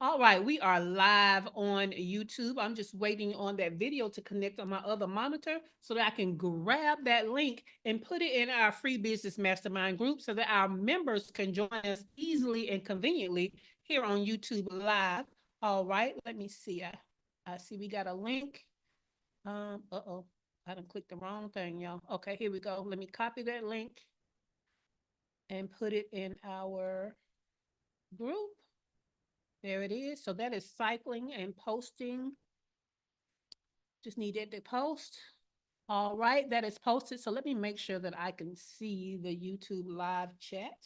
All right, we are live on YouTube. I'm just waiting on that video to connect on my other monitor so that I can grab that link and put it in our free business mastermind group so that our members can join us easily and conveniently here on YouTube live. All right, let me see. I see we got a link. Uh-oh, I done clicked the wrong thing, y'all. Okay, here we go. Let me copy that link and put it in our group. There it is. So that is cycling and posting. Just needed to post. All right, that is posted. So let me make sure that I can see the YouTube live chat.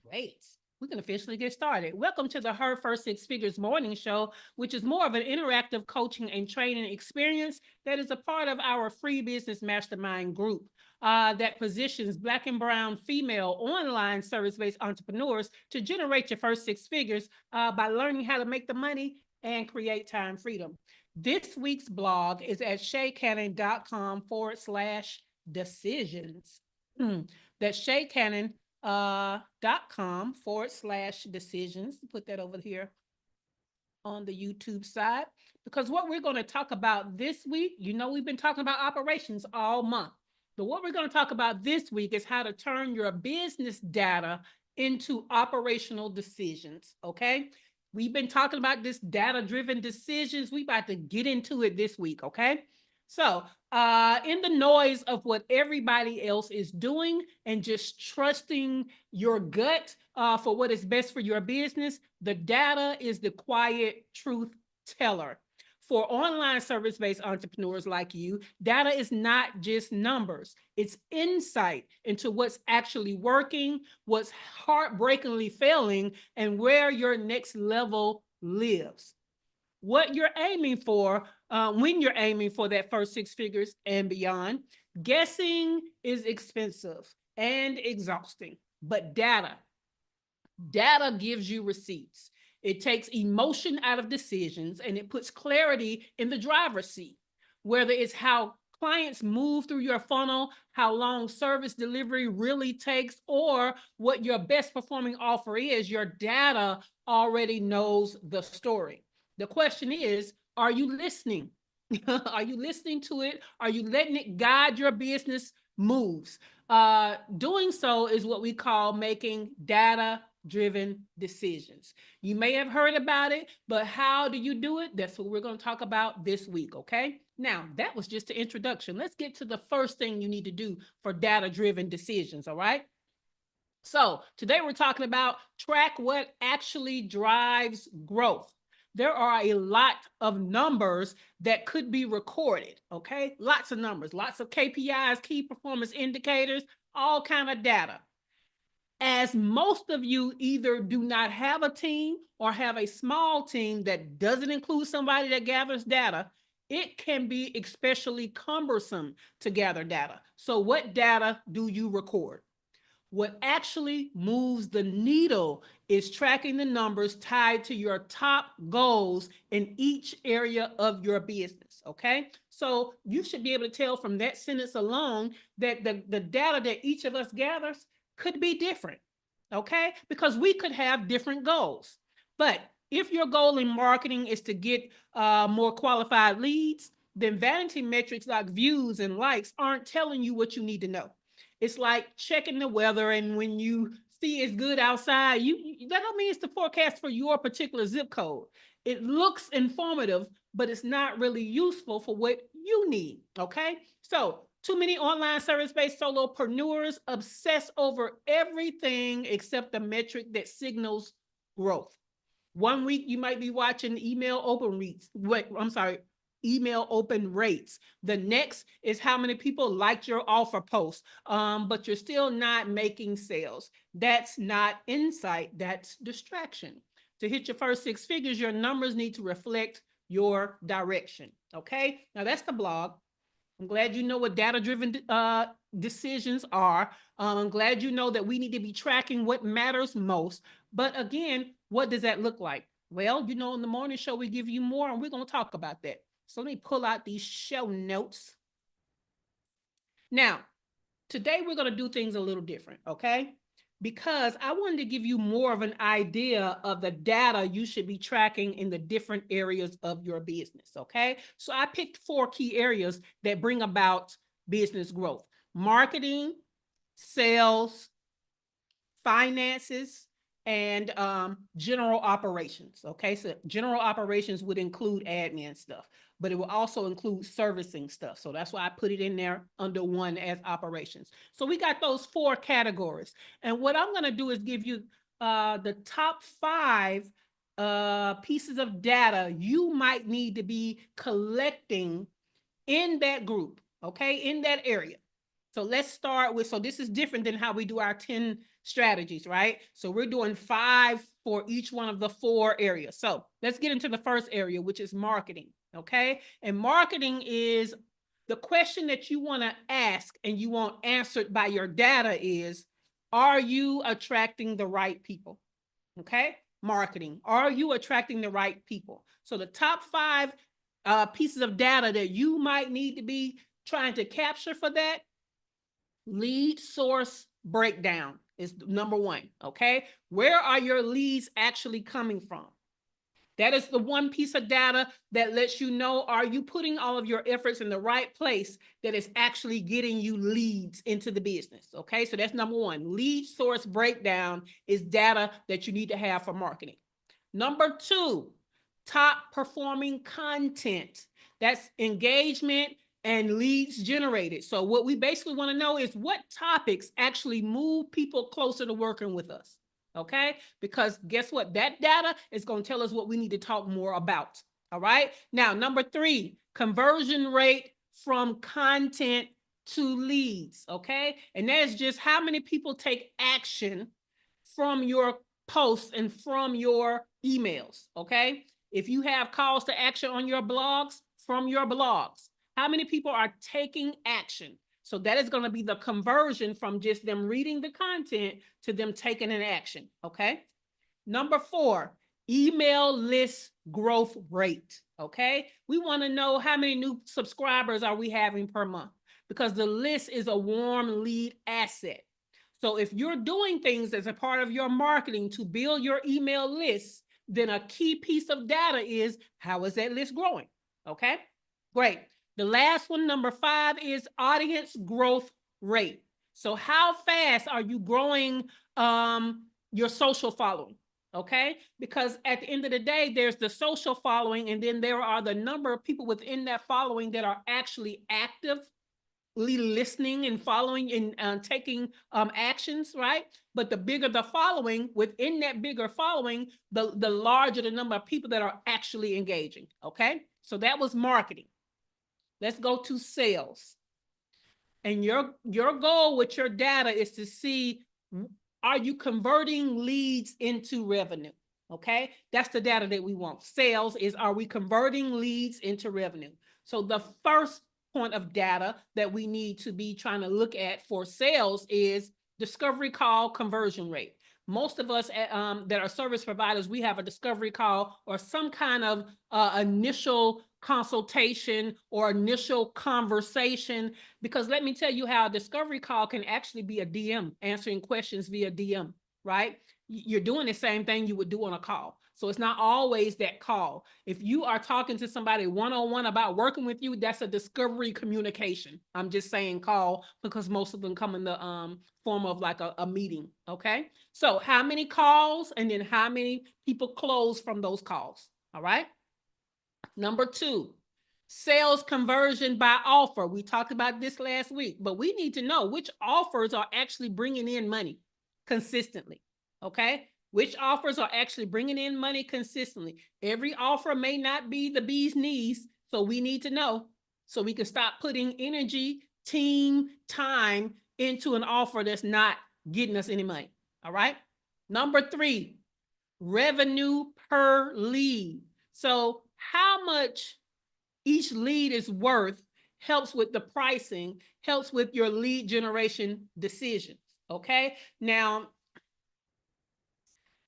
Great. We can officially get started. Welcome to the Her First Six Figures Morning Show, which is more of an interactive coaching and training experience that is a part of our free business mastermind group that positions Black and Brown female online service-based entrepreneurs to generate your first six figures by learning how to make the money and create time freedom. This week's blog is at shaycannon.com/decisions. That's shaycannon.com/decisions. Put that over here on the YouTube side. Because what we're going to talk about this week, we've been talking about operations all month. But what we're going to talk about this week is how to turn your business data into operational decisions. Okay. We've been talking about this data-driven decisions. We about to get into it this week. Okay. So, in the noise of what everybody else is doing and just trusting your gut for what is best for your business, the data is the quiet truth teller. For online service-based entrepreneurs like you, data is not just numbers. It's insight into what's actually working, what's heartbreakingly failing, and where your next level lives. What you're aiming for when you're aiming for that first six figures and beyond. Guessing is expensive and exhausting, but data gives you receipts. It takes emotion out of decisions and it puts clarity in the driver's seat, whether it's how clients move through your funnel, how long service delivery really takes, or what your best performing offer is. Your data already knows the story. The question is, are you listening? Are you listening to it? Are you letting it guide your business moves? Doing so is what we call making data driven decisions. You may have heard about it, but how do you do it? That's what we're going to talk about this week. Okay. Now, that was just the introduction. Let's get to the first thing you need to do for data driven decisions. All right. So today we're talking about track what actually drives growth. There are a lot of numbers that could be recorded, okay? Lots of numbers, lots of KPIs, key performance indicators, all kind of data. As most of you either do not have a team or have a small team that doesn't include somebody that gathers data, it can be especially cumbersome to gather data. So what data do you record? What actually moves the needle is tracking the numbers tied to your top goals in each area of your business. Okay. So you should be able to tell from that sentence alone that the data that each of us gathers could be different. Okay. Because we could have different goals. But if your goal in marketing is to get more qualified leads, then vanity metrics like views and likes aren't telling you what you need to know. It's like checking the weather, and when you see it's good outside, that don't mean it's the forecast for your particular zip code. It looks informative, but it's not really useful for what you need. Okay, so too many online service-based solopreneurs obsess over everything except the metric that signals growth. One week you might be watching email open rates. Email open rates. The next is how many people liked your offer post, but you're still not making sales. That's not insight, that's distraction. To hit your first six figures, your numbers need to reflect your direction. Okay, now that's the blog. I'm glad you know what data-driven decisions are. I'm glad you know that we need to be tracking what matters most. But again, what does that look like? Well, in the morning show, we give you more, and we're going to talk about that. So let me pull out these show notes. Now, today we're going to do things a little different, okay? because I wanted to give you more of an idea of the data you should be tracking in the different areas of your business, okay? So I picked 4 key areas that bring about business growth: marketing, sales, finances, and general operations. Okay, so general operations would include admin stuff, but it will also include servicing stuff. So that's why I put it in there under one as operations. So we got those 4 categories. And what I'm going to do is give you the top 5 pieces of data you might need to be collecting in that group, okay, in that area. So let's start with, so this is different than how we do our 10 strategies, right? So we're doing 5 for each one of the 4 areas. So let's get into the first area, which is marketing, okay? And marketing is the question that you want to ask and you want answered by your data is, are you attracting the right people? Okay? Marketing. Are you attracting the right people? So the top 5 pieces of data that you might need to be trying to capture for that: lead source breakdown is number 1, okay? Where are your leads actually coming from? That is the one piece of data that lets you know, are you putting all of your efforts in the right place that is actually getting you leads into the business, okay? So that's number 1. Lead source breakdown is data that you need to have for marketing. Number 2, top performing content. That's engagement and leads generated. So what we basically want to know is what topics actually move people closer to working with us. Okay, because guess what? That data is going to tell us what we need to talk more about. All right. Now, number 3, conversion rate from content to leads. Okay. And that is just how many people take action from your posts and from your emails. Okay. If you have calls to action on your blogs, from your blogs, how many people are taking action? So that is going to be the conversion from just them reading the content to them taking an action, okay? Number 4, email list growth rate, okay? We want to know how many new subscribers are we having per month, because the list is a warm lead asset. So if you're doing things as a part of your marketing to build your email list, then a key piece of data is, how is that list growing? Okay, great. The last one, number 5, is audience growth rate. So how fast are you growing your social following? Okay, because at the end of the day, there's the social following, and then there are the number of people within that following that are actually actively listening and following and taking actions, right? But the bigger the following, within that bigger following, the larger the number of people that are actually engaging. Okay, so that was marketing. Let's go to sales. And your goal with your data is to see, are you converting leads into revenue? Okay, that's the data that we want. Sales is, are we converting leads into revenue? So the first point of data that we need to be trying to look at for sales is discovery call conversion rate. Most of us that are service providers, we have a discovery call or some kind of initial consultation or initial conversation, because let me tell you how a discovery call can actually be a DM, answering questions via DM, right? You're doing the same thing you would do on a call. So it's not always that call. If you are talking to somebody one-on-one about working with you, that's a discovery communication. I'm just saying call because most of them come in the form of like a meeting, okay? So how many calls and then how many people close from those calls, all right? Number 2, sales conversion by offer. We talked about this last week, but we need to know which offers are actually bringing in money consistently, okay? Which offers are actually bringing in money consistently. Every offer may not be the bee's knees, so we need to know so we can stop putting energy, team, time into an offer that's not getting us any money, all right? Number 3, revenue per lead. So how much each lead is worth helps with the pricing, helps with your lead generation decisions, okay? Now,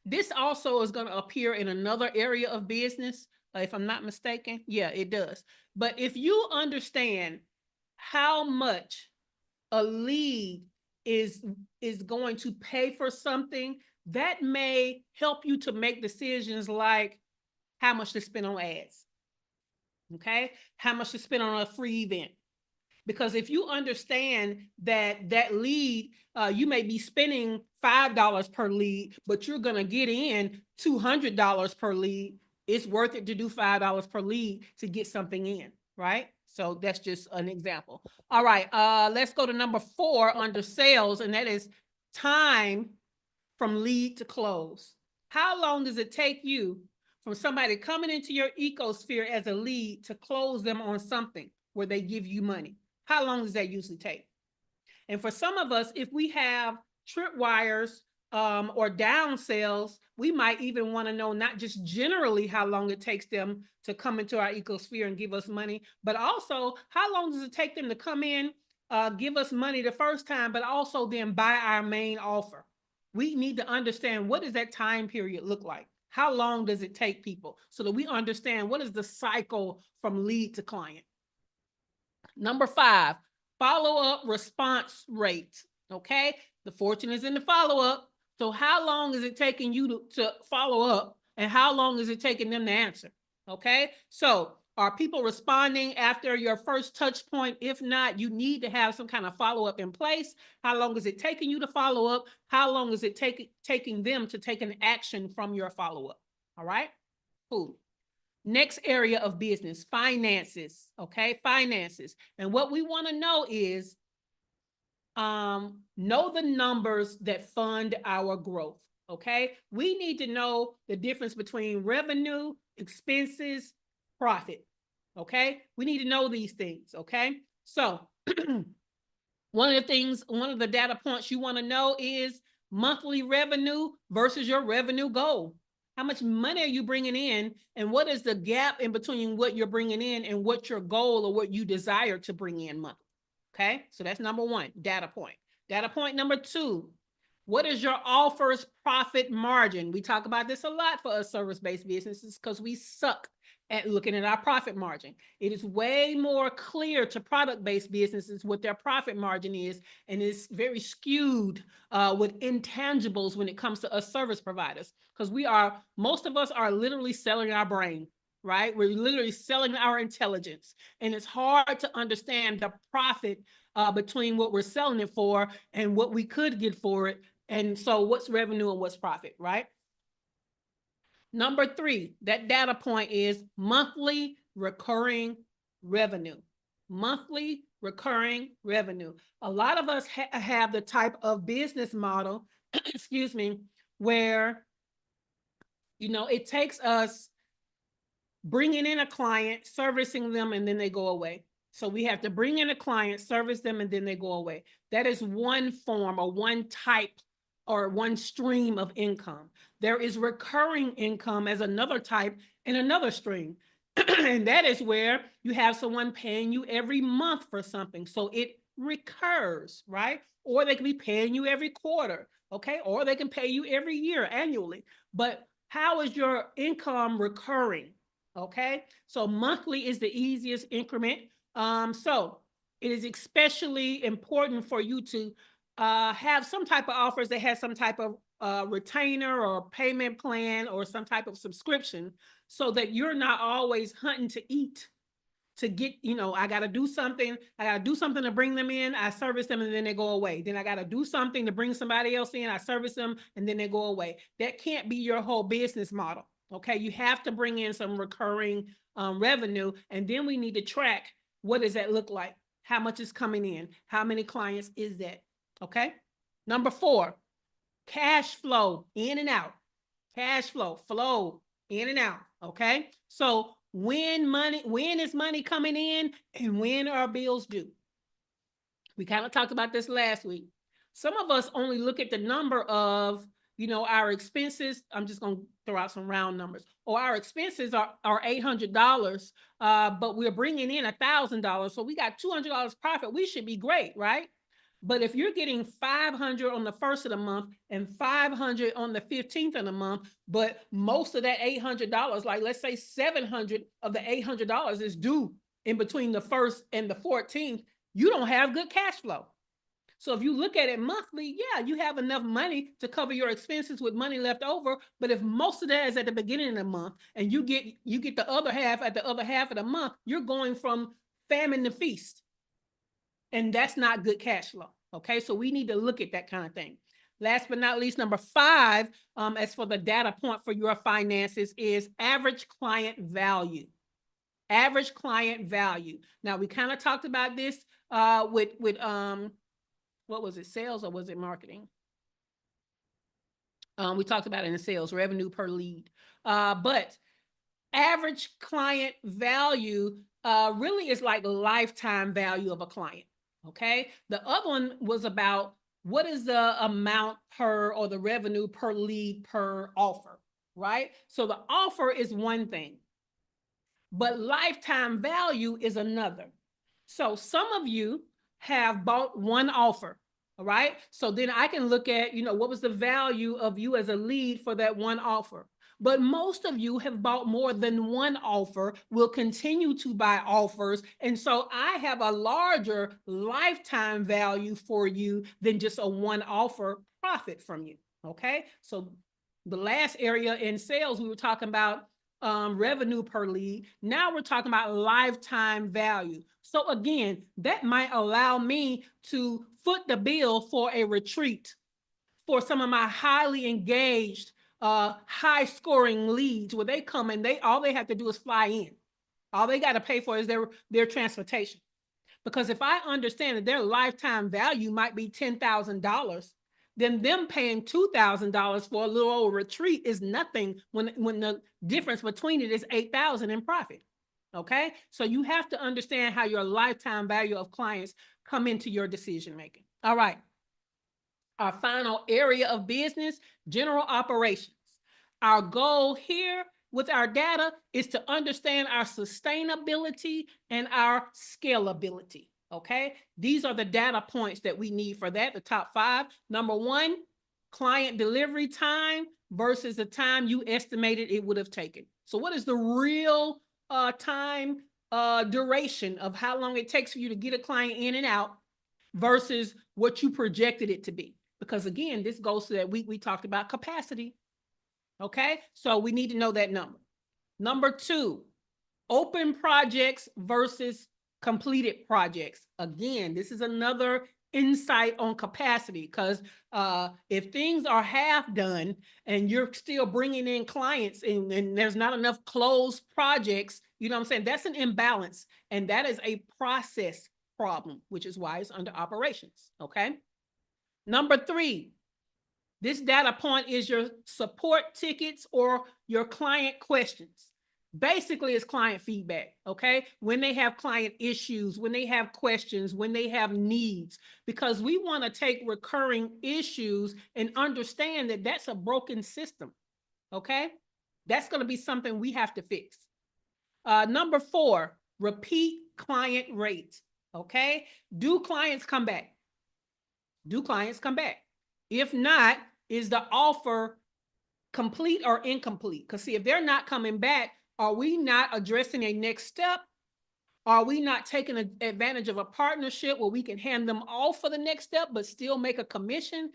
this also is going to appear in another area of business, if I'm not mistaken. Yeah, it does. But if you understand how much a lead is going to pay for something, that may help you to make decisions like how much to spend on ads. Okay? How much to spend on a free event. Because if you understand that that lead, you may be spending $5 per lead, but you're going to get in $200 per lead, it's worth it to do $5 per lead to get something in, right? So that's just an example. All right, let's go to number 4 under sales, and that is time from lead to close. How long does it take you from somebody coming into your ecosphere as a lead to close them on something where they give you money? How long does that usually take? And for some of us, if we have tripwires or down sales, we might even want to know not just generally how long it takes them to come into our ecosphere and give us money, but also how long does it take them to come in, give us money the first time, but also then buy our main offer. We need to understand, what does that time period look like? How long does it take people, so that we understand what is the cycle from lead to client. Number 5, follow-up response rate. Okay, the fortune is in the follow-up. So how long is it taking you to follow up, and how long is it taking them to answer? Okay, so are people responding after your first touch point? If not, you need to have some kind of follow-up in place. How long is it taking you to follow up? How long is it taking them to take an action from your follow-up? All right, cool. Next area of business, finances. Okay, finances. And what we want to know is, know the numbers that fund our growth. Okay, we need to know the difference between revenue, expenses, profit. Okay, we need to know these things. Okay, so one of the data points you want to know is monthly revenue versus your revenue goal. How much money are you bringing in, and what is the gap in between what you're bringing in and what your goal or what you desire to bring in monthly? Okay, so that's number 1, data point. Data point number 2, what is your offer's profit margin? We talk about this a lot for us service-based businesses because we suck at looking at our profit margin. It is way more clear to product-based businesses what their profit margin is, and it's very skewed with intangibles when it comes to us service providers, because most of us are literally selling our brain, right? We're literally selling our intelligence, and it's hard to understand the profit between what we're selling it for and what we could get for it. And so what's revenue and what's profit, right? Number 3, that data point is monthly recurring revenue. Monthly recurring revenue. A lot of us have the type of business model, excuse me, where, it takes us bringing in a client, servicing them, and then they go away. So we have to bring in a client, service them, and then they go away. That is one form or one type or one stream of income. There is recurring income as another type and another stream. And that is where you have someone paying you every month for something. So it recurs, right? Or they can be paying you every quarter, okay? Or they can pay you every year, annually. But how is your income recurring? Okay, so monthly is the easiest increment. So it is especially important for you to have some type of offers that has some type of retainer or payment plan or some type of subscription, so that you're not always hunting to eat to get, I got to do something. I got to do something to bring them in. I service them and then they go away. Then I got to do something to bring somebody else in. I service them and then they go away. That can't be your whole business model. Okay, you have to bring in some recurring revenue, and then we need to track, what does that look like? How much is coming in? How many clients is that? Okay. Number 4, cash flow in and out. Cash flow in and out. Okay. So when is money coming in, and when are bills due? We kind of talked about this last week. Some of us only look at the number of, our expenses. I'm just going to throw out some round numbers. Or our expenses are $800, but we're bringing in $1,000. So we got $200 profit. We should be great, right? But if you're getting $500 on the first of the month and $500 on the 15th of the month, but most of that $800, like let's say $700 of the $800 is due in between the 1st and the 14th, you don't have good cash flow. So if you look at it monthly, yeah, you have enough money to cover your expenses with money left over. But if most of that is at the beginning of the month and you get the other half at the other half of the month, you're going from famine to feast. And that's not good cash flow. Okay, so we need to look at that kind of thing. Last but not least, number 5, as for the data point for your finances, is average client value. Average client value. Now, we kind of talked about this with what was it, sales or was it marketing? We talked about it in sales, revenue per lead. But average client value really is like lifetime value of a client. Okay. The other one was about what is the amount per or the revenue per lead per offer, right? So the offer is one thing, but lifetime value is another. So some of you have bought one offer, all right? So then I can look at, what was the value of you as a lead for that one offer? But most of you have bought more than one offer, will continue to buy offers. And so I have a larger lifetime value for you than just a one offer profit from you, okay? So the last area in sales, we were talking about revenue per lead. Now we're talking about lifetime value. So again, that might allow me to foot the bill for a retreat for some of my highly engaged, high scoring leads where they come and all they have to do is fly in. All they got to pay for is their transportation. Because if I understand that their lifetime value might be $10,000, then them paying $2,000 for a little old retreat is nothing when the difference between it is $8,000 in profit. Okay, so you have to understand how your lifetime value of clients come into your decision making. All right, our final area of business, general operations. Our goal here with our data is to understand our sustainability and our scalability. Okay, these are the data points that we need for that, the top 5. Number 1, client delivery time versus the time you estimated it would have taken. So what is the real time duration of how long it takes for you to get a client in and out versus what you projected it to be? Because again, this goes to that week we talked about capacity. Okay, so we need to know that number. Number 2, open projects versus completed projects. Again, this is another insight on capacity, because if things are half done and you're still bringing in clients and there's not enough closed projects, you know what I'm saying? That's an imbalance, and that is a process problem, which is why it's under operations. Okay. Number 3, this data point is your support tickets or your client questions. Basically, it's client feedback, okay? When they have client issues, when they have questions, when they have needs, because we want to take recurring issues and understand that that's a broken system, okay? That's going to be something we have to fix. Number 4, repeat client rate, okay? Do clients come back? Do clients come back? If not, is the offer complete or incomplete? Because see, if they're not coming back, are we not addressing a next step? Are we not taking advantage of a partnership where we can hand them off for the next step, but still make a commission?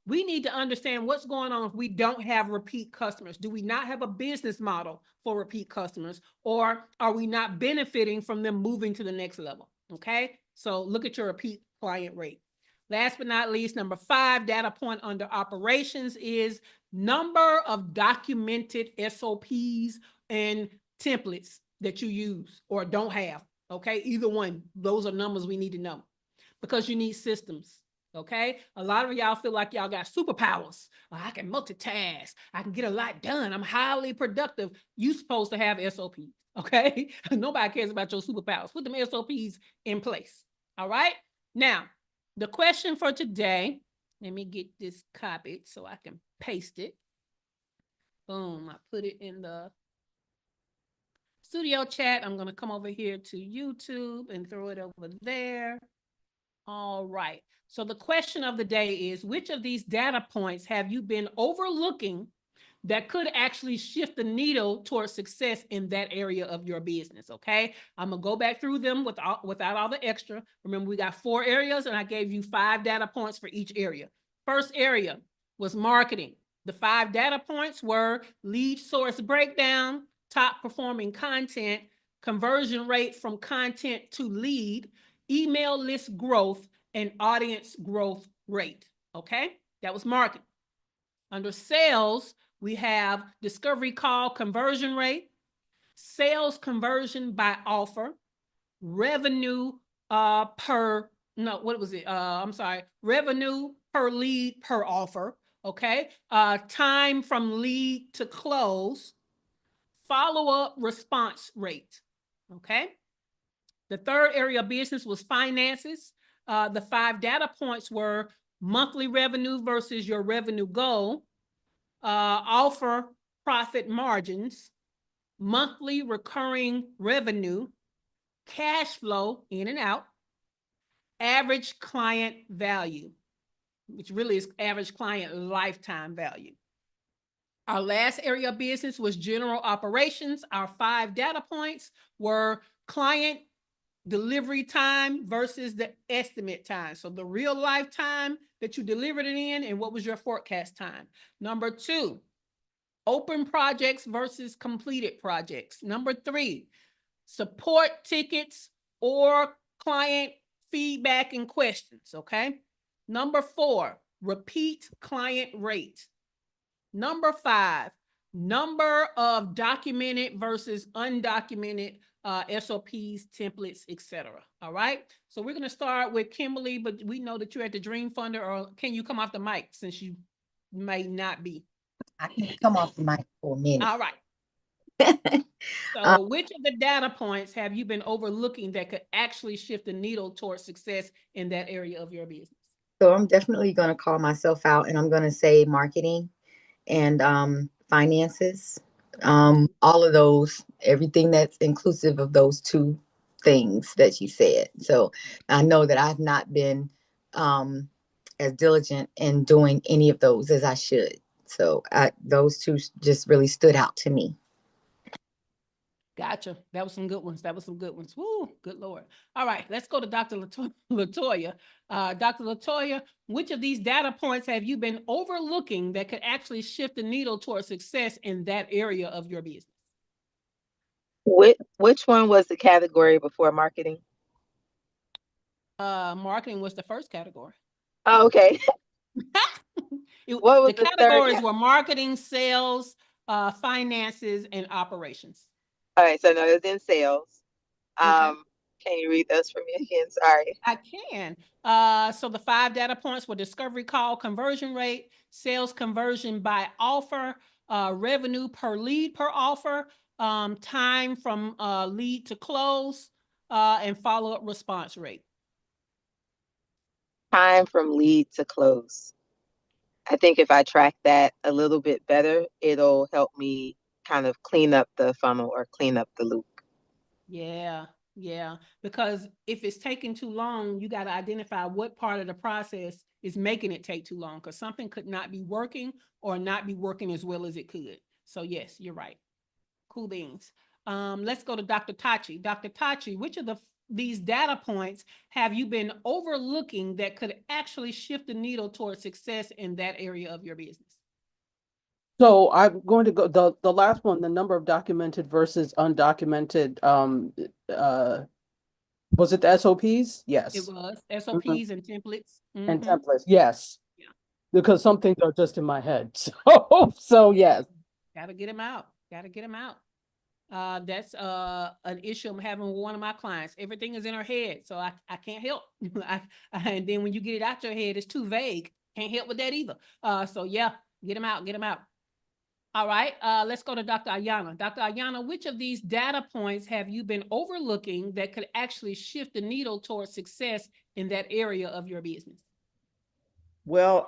We need to understand what's going on if we don't have repeat customers. Do we not have a business model for repeat customers, or are we not benefiting from them moving to the next level? Okay, so look at your repeat client rate. Last but not least, number 5 data point under operations is number of documented SOPs and templates that you use or don't have. Okay, either one. Those are numbers we need to know, because you need systems. Okay, a lot of y'all feel like y'all got superpowers. I can multitask. I can get a lot done. I'm highly productive. You supposed to have SOPs. Okay, nobody cares about your superpowers. Put them SOPs in place. All right. Now, the question for today, let me get this copied so I can paste it. Boom, I put it in the studio chat. I'm going to come over here to YouTube and throw it over there. All right. So the question of the day is, which of these data points have you been overlooking that could actually shift the needle towards success in that area of your business. Okay. I'm going to go back through them without all the extra. Remember, we got 4 areas and I gave you 5 data points for each area. First area was marketing. The 5 data points were lead source breakdown, top performing content, conversion rate from content to lead, email list growth, and audience growth rate. Okay, that was marketing. Under sales, we have discovery call conversion rate, sales conversion by offer, revenue revenue per lead per offer. Okay, time from lead to close, follow-up response rate. Okay. The third area of business was finances. The 5 data points were monthly revenue versus your revenue goal, offer profit margins, monthly recurring revenue, cash flow in and out, average client value, which really is average client lifetime value. Our last area of business was general operations. Our 5 data points were client delivery time versus the estimate time. So the real life time that you delivered it in and what was your forecast time. Number 2, open projects versus completed projects. Number 3, support tickets or client feedback and questions. Okay. Number 4, repeat client rate. Number 5, number of documented versus undocumented SOPs, templates, etc. All right. So we're going to start with Kimberly, but we know that you're at the Dream Funder, or can you come off the mic since you may not be? I can come off the mic for a minute. All right. So which of the data points have you been overlooking that could actually shift the needle towards success in that area of your business? So I'm definitely going to call myself out, and I'm going to say marketing and finances. All of those, everything that's inclusive of those 2 things that you said. So I know that I've not been as diligent in doing any of those as I should. So those 2 just really stood out to me. Gotcha. That was some good ones. Woo, good Lord. All right, let's go to Dr. Latoya. Dr. Latoya, which of these data points have you been overlooking that could actually shift the needle towards success in that area of your business? Which one was the category before marketing? Marketing was the first category. Oh, okay. What was the categories were marketing, sales, finances, and operations. All right, so no, it's in sales. Okay. Can you read those for me again? Sorry. I can. So the 5 data points were discovery call conversion rate, sales conversion by offer, revenue per lead per offer, time from lead to close, and follow-up response rate. Time from lead to close. I think if I track that a little bit better, it'll help me kind of clean up the funnel or clean up the loop. Yeah. Because if it's taking too long, you got to identify what part of the process is making it take too long, because something could not be working or not be working as well as it could. So yes, you're right. Cool beans. Let's go to Dr. Tachi. Dr. Tachi, which of these data points have you been overlooking that could actually shift the needle towards success in that area of your business? So I'm going to go the last one, the number of documented versus undocumented. Was it the SOPs? Yes. It was SOPs and templates. And templates, yes. Yeah. Because some things are just in my head. So yes. Gotta get them out. That's an issue I'm having with one of my clients. Everything is in her head, so I can't help. And then when you get it out your head, it's too vague. Can't help with that either. So yeah, get them out. All right, let's go to Dr. Ayana. Dr. Ayana, which of these data points have you been overlooking that could actually shift the needle towards success in that area of your business? Well,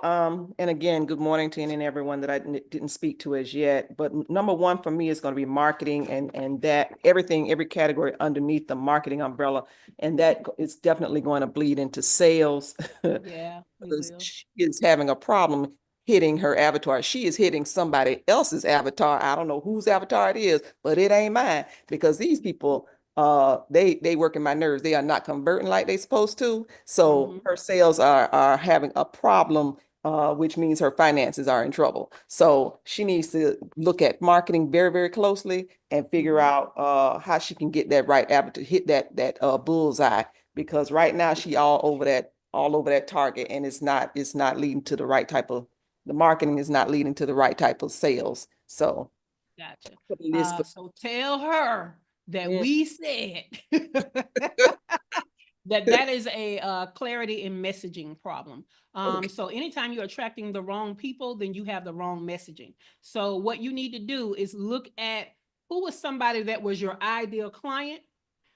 and again, good morning to any and everyone that I didn't speak to as yet. But number 1 for me is going to be marketing, and that every category underneath the marketing umbrella, and that is definitely going to bleed into sales. Yeah, Is having a problem hitting her avatar. She is hitting somebody else's avatar. I don't know whose avatar it is, but it ain't mine, because these people, they working my nerves. They are not converting like they supposed to. So her sales are having a problem, which means her finances are in trouble. So she needs to look at marketing very, very closely and figure out how she can get that right avatar, hit that bullseye, because right now she all over that target, and it's not leading to the right type of, the marketing is not leading to the right type of sales. So Gotcha. put a list for- So tell her that Mm. we said that is a clarity in messaging problem. Okay. So anytime you're attracting the wrong people, then you have the wrong messaging. So what you need to do is look at who was somebody that was your ideal client.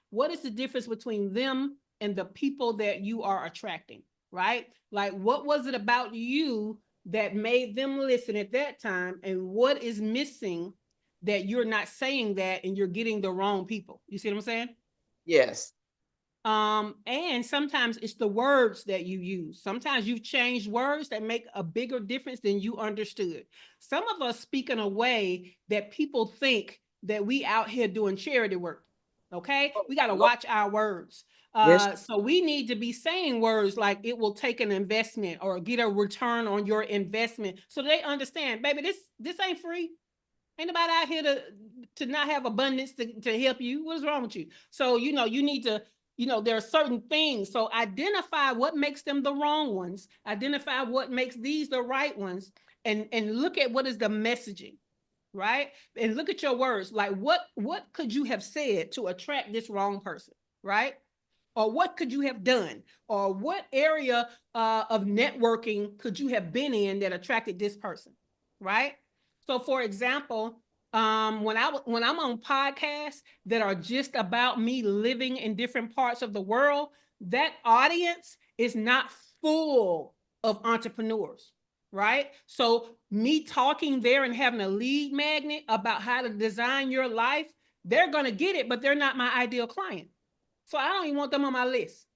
What is the difference between them and the people that you are attracting, right? Like, what was it about you that made them listen at that time? And what is missing that you're not saying that and you're getting the wrong people? You see what I'm saying? Yes. And sometimes it's the words that you use. Sometimes you've changed words that make a bigger difference than you understood. Some of us speak in a way that people think that we out here doing charity work. Okay, we got to watch our words. Yes. So we need to be saying words like it will take an investment or get a return on your investment, so they understand, baby, this ain't free. Ain't nobody out here to not have abundance to help you. What is wrong with you? So, you need to, there are certain things. So identify what makes them the wrong ones. Identify what makes these the right ones, and look at what is the messaging, right? And look at your words. Like what could you have said to attract this wrong person, right? Or what could you have done? Or what area of networking could you have been in that attracted this person, right? So, for example, when I'm on podcasts that are just about me living in different parts of the world, that audience is not full of entrepreneurs, right? So, me talking there and having a lead magnet about how to design your life, they're going to get it, but they're not my ideal client. So I don't even want them on my list.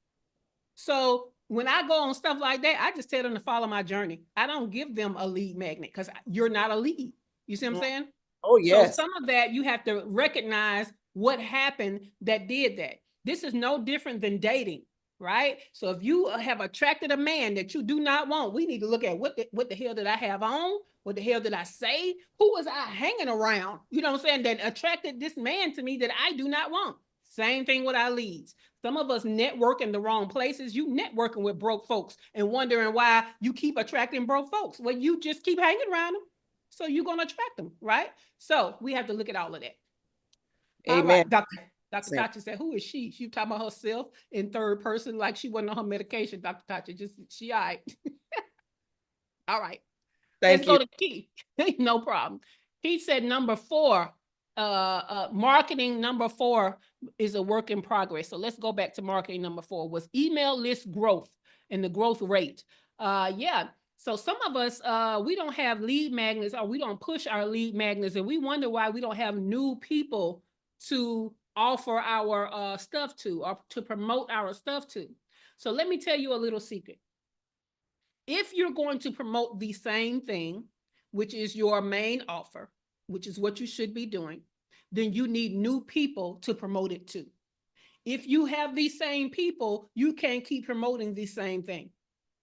So when I go on stuff like that, I just tell them to follow my journey. I don't give them a lead magnet because you're not a lead. You see what I'm saying? Oh, So yes. some of that you have to recognize what happened that did that. This is no different than dating, right? So if you have attracted a man that you do not want, we need to look at what the hell did I have on? What the hell did I say? Who was I hanging around? You know what I'm saying? That attracted this man to me that I do not want. Same thing with our leads. Some of us network in the wrong places. You networking with broke folks and wondering why you keep attracting broke folks. Well, you just keep hanging around them. So you're going to attract them, right? So we have to look at all of that. Amen. All right, Dr. Same. Tatcha said, who is she? She talking about herself in third person like she wasn't on her medication, Dr. Tatcha. Just, she all right. All right. Thank Let's you. go to Key. No problem. He said number 4, marketing number 4 is a work in progress. So let's go back to marketing number 4 was email list growth and the growth rate. Yeah. So some of us, we don't have lead magnets, or we don't push our lead magnets, and we wonder why we don't have new people to offer our stuff to, or to promote our stuff to. So let me tell you a little secret. If you're going to promote the same thing, which is your main offer, which is what you should be doing, then you need new people to promote it to. If you have these same people, you can't keep promoting the same thing.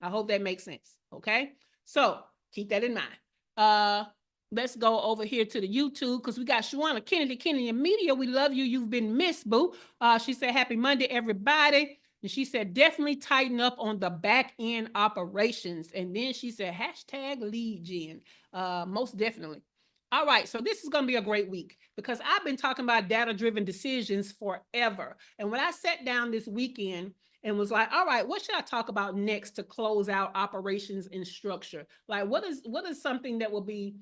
I hope that makes sense. Okay. So keep that in mind. Let's go over here to the YouTube because we got Shawana Kennedy Media. We love you. You've been missed, boo. She said, happy Monday, everybody. And she said, definitely tighten up on the back end operations. And then she said, hashtag lead gen. Most definitely. All right, so this is going to be a great week because I've been talking about data-driven decisions forever. And when I sat down this weekend and was like, all right, what should I talk about next to close out operations and structure? Like, what is something that will be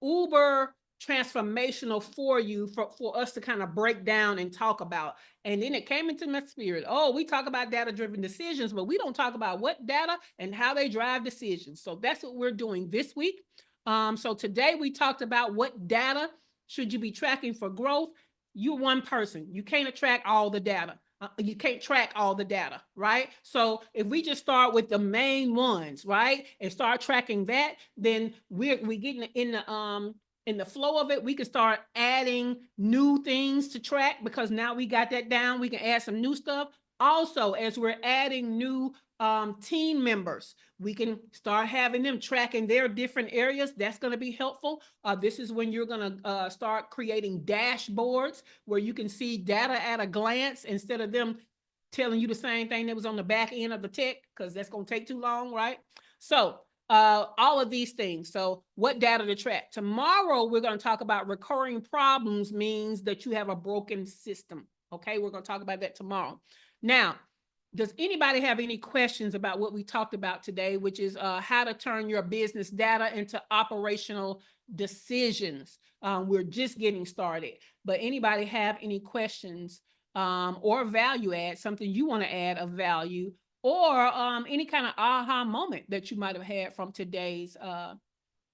uber transformational for you for us to kind of break down and talk about? And then it came into my spirit. Oh, we talk about data-driven decisions, but we don't talk about what data and how they drive decisions. So that's what we're doing this week. So today we talked about what data should you be tracking for growth. You're one person. You can't attract all the data. You can't track all the data, right? So if we just start with the main ones, right, and start tracking that, then we get in the flow of it. We can start adding new things to track because now we got that down. We can add some new stuff. Also, as we're adding new team members, we can start having them tracking their different areas. That's going to be helpful. This is when you're going to start creating dashboards where you can see data at a glance instead of them telling you the same thing that was on the back end of the tech, because that's going to take too long, right? So all of these things. So what data to track? Tomorrow, we're going to talk about recurring problems means that you have a broken system. Okay, we're going to talk about that tomorrow. Now, does anybody have any questions about what we talked about today, which is how to turn your business data into operational decisions? We're just getting started, but anybody have any questions or value add, something you want to add of value, or any kind of aha moment that you might have had from today's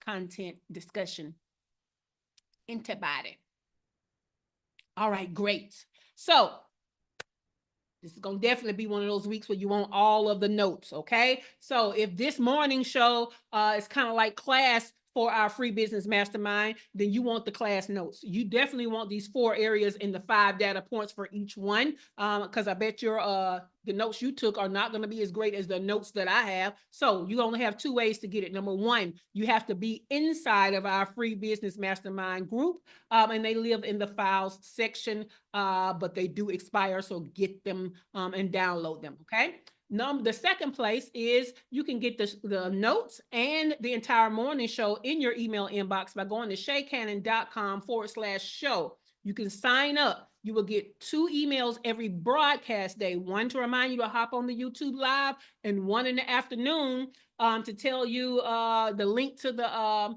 content discussion? Anybody? All right, great. So this is going to definitely be one of those weeks where you want all of the notes, okay? So if this morning show is kind of like class for our free business mastermind, then you want the class notes. You definitely want these 4 areas and the 5 data points for each one, because I bet the notes you took are not going to be as great as the notes that I have. So you only have 2 ways to get it. Number 1, you have to be inside of our free business mastermind group, and they live in the files section, but they do expire, so get them and download them, okay? The second place is you can get the notes and the entire morning show in your email inbox by going to shaycannon.com/show. You can sign up. You will get 2 emails every broadcast day, one to remind you to hop on the YouTube live and one in the afternoon to tell you the link to the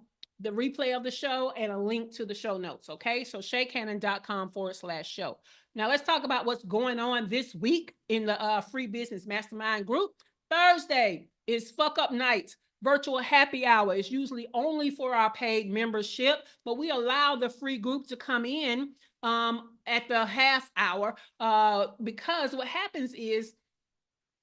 replay of the show and a link to the show notes. Okay, so shaycannon.com/show. Now let's talk about what's going on this week in the free business mastermind group. Thursday is Fuck Up Night, virtual happy hour. It's usually only for our paid membership, but we allow the free group to come in at the half hour because what happens is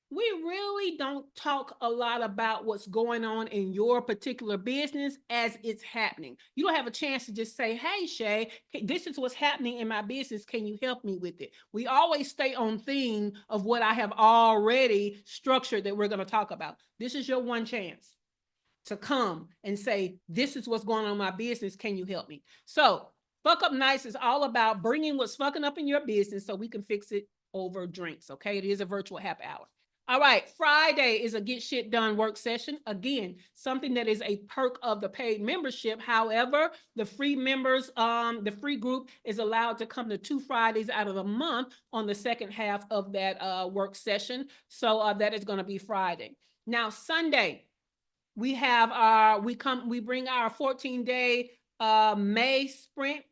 we really don't talk a lot about what's going on in your particular business as it's happening. You don't have a chance to just say, hey, Shay, this is what's happening in my business. Can you help me with it? We always stay on theme of what I have already structured that we're going to talk about. This is your one chance to come and say, this is what's going on in my business. Can you help me? So Fuck Up Nights is all about bringing what's fucking up in your business so we can fix it over drinks. Okay. It is a virtual happy hour. All right, Friday is a get shit done work session. Again, something that is a perk of the paid membership. However, the free members, the free group is allowed to come to 2 Fridays out of the month on the second half of that work session. So that is going to be Friday. Now, Sunday, we have we bring our 14-day May sprint,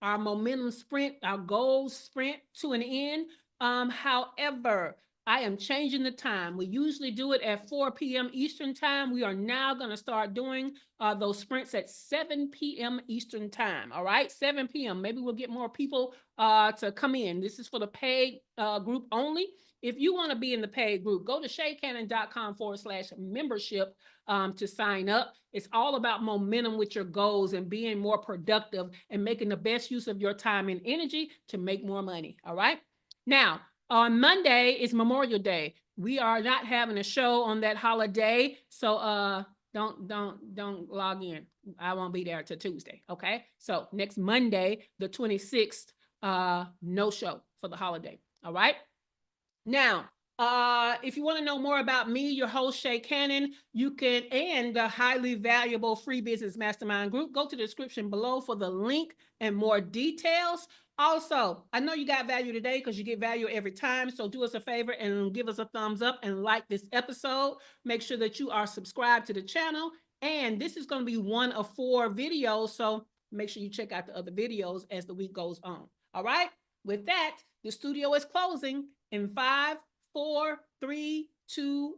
our momentum sprint, our goals sprint to an end. However, I am changing the time. We usually do it at 4 p.m. Eastern time. We are now going to start doing those sprints at 7 p.m. Eastern time. All right, 7 p.m. Maybe we'll get more people to come in. This is for the paid group only. If you want to be in the paid group, go to shaycannon.com/membership to sign up. It's all about momentum with your goals and being more productive and making the best use of your time and energy to make more money. All right. Now, on Monday is Memorial Day. We are not having a show on that holiday, so don't log in. I won't be there till Tuesday. Okay. So next Monday, the 26th, no show for the holiday. All right. Now, if you want to know more about me, your host, Shay Cannon, you can, and the highly valuable free business mastermind group, go to the description below for the link and more details. Also, I know you got value today because you get value every time. So do us a favor and give us a thumbs up and like this episode. Make sure that you are subscribed to the channel. And this is going to be one of 4 videos. So make sure you check out the other videos as the week goes on. All right. With that, the studio is closing in 5, 4, 3, 2,